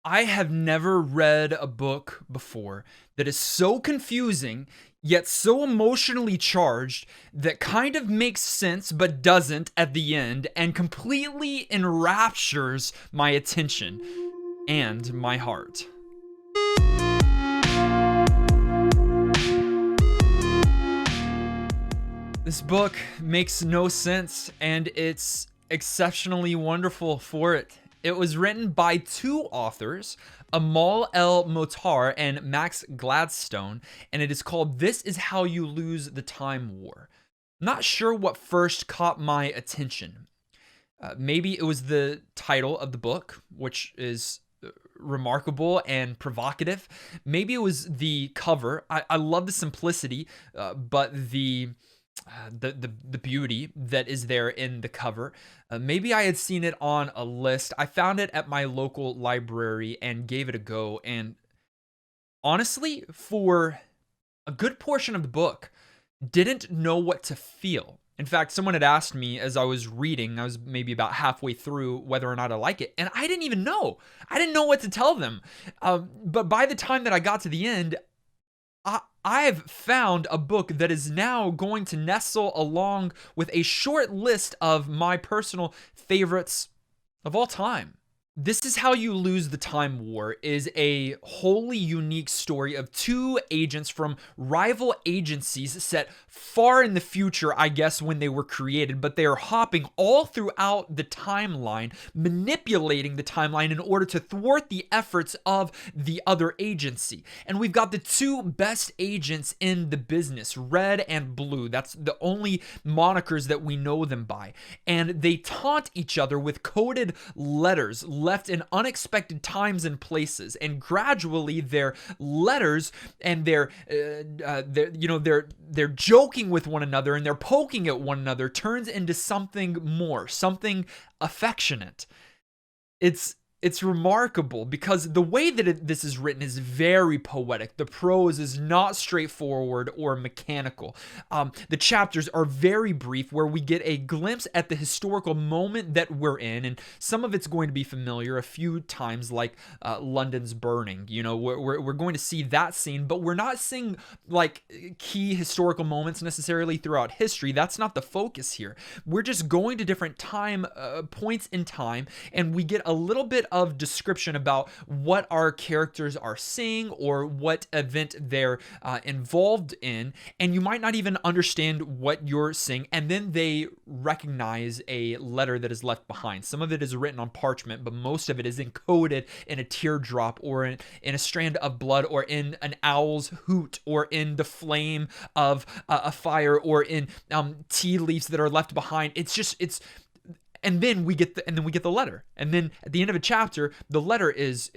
I have never read a book before that is so confusing, yet so emotionally charged that kind of makes sense but doesn't at the end and completely enraptures my attention and my heart. This book makes no sense and it's exceptionally wonderful for it. It was written by two authors, Amal El Motar and Max Gladstone, and it is called This Is How You Lose the Time War. Not sure what first caught my attention. Maybe it was the title of the book, which is remarkable and provocative. Maybe it was the cover. I love the simplicity, but the beauty that is there in the cover. Maybe I had seen it on a list. I found it at my local library and gave it a go. And honestly, for a good portion of the book, didn't know what to feel. In fact, someone had asked me as I was reading, I was maybe about halfway through, whether or not I like it, and I didn't even know. I didn't know what to tell them. But by the time that I got to the end, I've found a book that is now going to nestle along with a short list of my personal favorites of all time. This Is How You Lose the Time War is a wholly unique story of two agents from rival agencies set far in the future, I guess, when they were created, but they are hopping all throughout the timeline, manipulating the timeline in order to thwart the efforts of the other agency. And we've got the two best agents in the business, Red and Blue. That's the only monikers that we know them by. And they taunt each other with coded letters left in unexpected times and places, and gradually their letters and their they're joking with one another and they're poking at one another turns into something more, something affectionate. It's remarkable because the way that this is written is very poetic. The prose is not straightforward or mechanical. The chapters are very brief, where we get a glimpse at the historical moment that we're in, and some of it's going to be familiar a few times, like London's burning. You know, we're going to see that scene, but we're not seeing like key historical moments necessarily throughout history. That's not the focus here. We're just going to different time points in time, and we get a little bit of description about what our characters are seeing or what event they're involved in, and you might not even understand what you're seeing, and then they recognize a letter that is left behind. Some of it is written on parchment, but most of it is encoded in a teardrop or in a strand of blood or in an owl's hoot or in the flame of a fire or in tea leaves that are left behind. And then we get the letter, and then at the end of a chapter, the letter is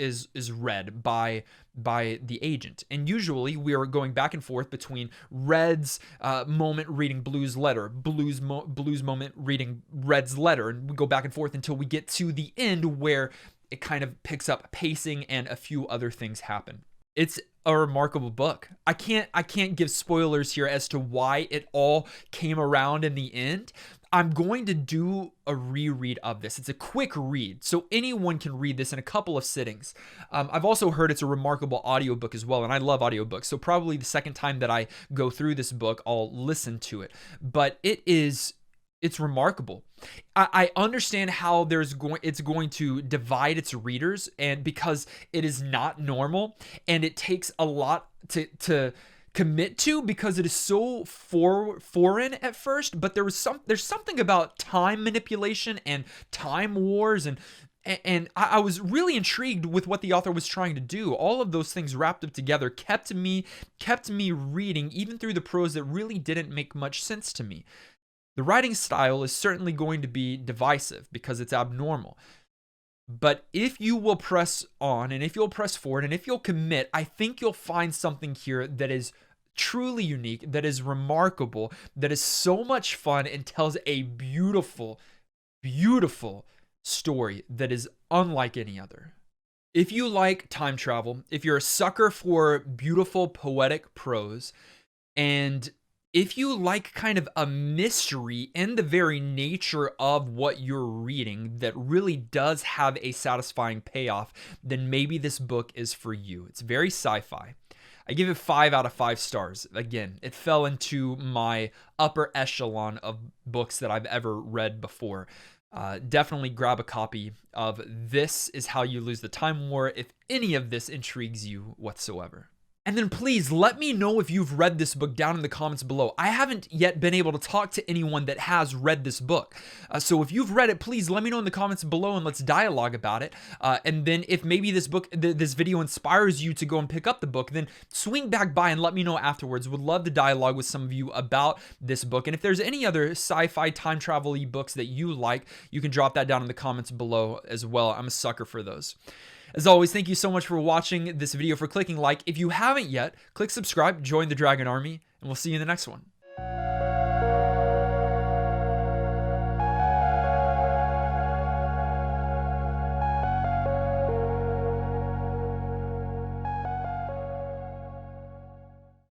read by the agent, and usually we are going back and forth between Red's moment reading Blue's letter, Blue's moment reading Red's letter, and we go back and forth until we get to the end where it kind of picks up pacing and a few other things happen. It's a remarkable book. I can't give spoilers here as to why it all came around in the end. I'm going to do a reread of this. It's a quick read, so anyone can read this in a couple of sittings. I've also heard it's a remarkable audiobook as well, and I love audiobooks, so probably the second time that I go through this book, I'll listen to it. But it's remarkable. I understand how it's going to divide its readers, and because it is not normal, and it takes a lot to commit to because it is so foreign at first. But there's something about time manipulation and time wars, and I was really intrigued with what the author was trying to do. All of those things wrapped up together kept me reading, even through the prose that really didn't make much sense to me. The writing style is certainly going to be divisive because it's abnormal. But if you will press on, and if you'll press forward, and if you'll commit, I think you'll find something here that is truly unique, that is remarkable, that is so much fun, and tells a beautiful, beautiful story that is unlike any other. If you like time travel, if you're a sucker for beautiful poetic prose, and If you like kind of a mystery in the very nature of what you're reading that really does have a satisfying payoff, then maybe this book is for you. It's very sci-fi. I give it 5 out of 5 stars. Again, it fell into my upper echelon of books that I've ever read before. Definitely grab a copy of This Is How You Lose the Time War if any of this intrigues you whatsoever. And then please let me know if you've read this book down in the comments below. I haven't yet been able to talk to anyone that has read this book. So if you've read it, please let me know in the comments below and let's dialogue about it. And then if maybe this book, this video inspires you to go and pick up the book, then swing back by and let me know afterwards. Would love to dialogue with some of you about this book. And if there's any other sci-fi time travel-y books that you like, you can drop that down in the comments below as well. I'm a sucker for those. As always, thank you so much for watching this video, for clicking like. If you haven't yet, click subscribe, join the Dragon Army, and we'll see you in the next one.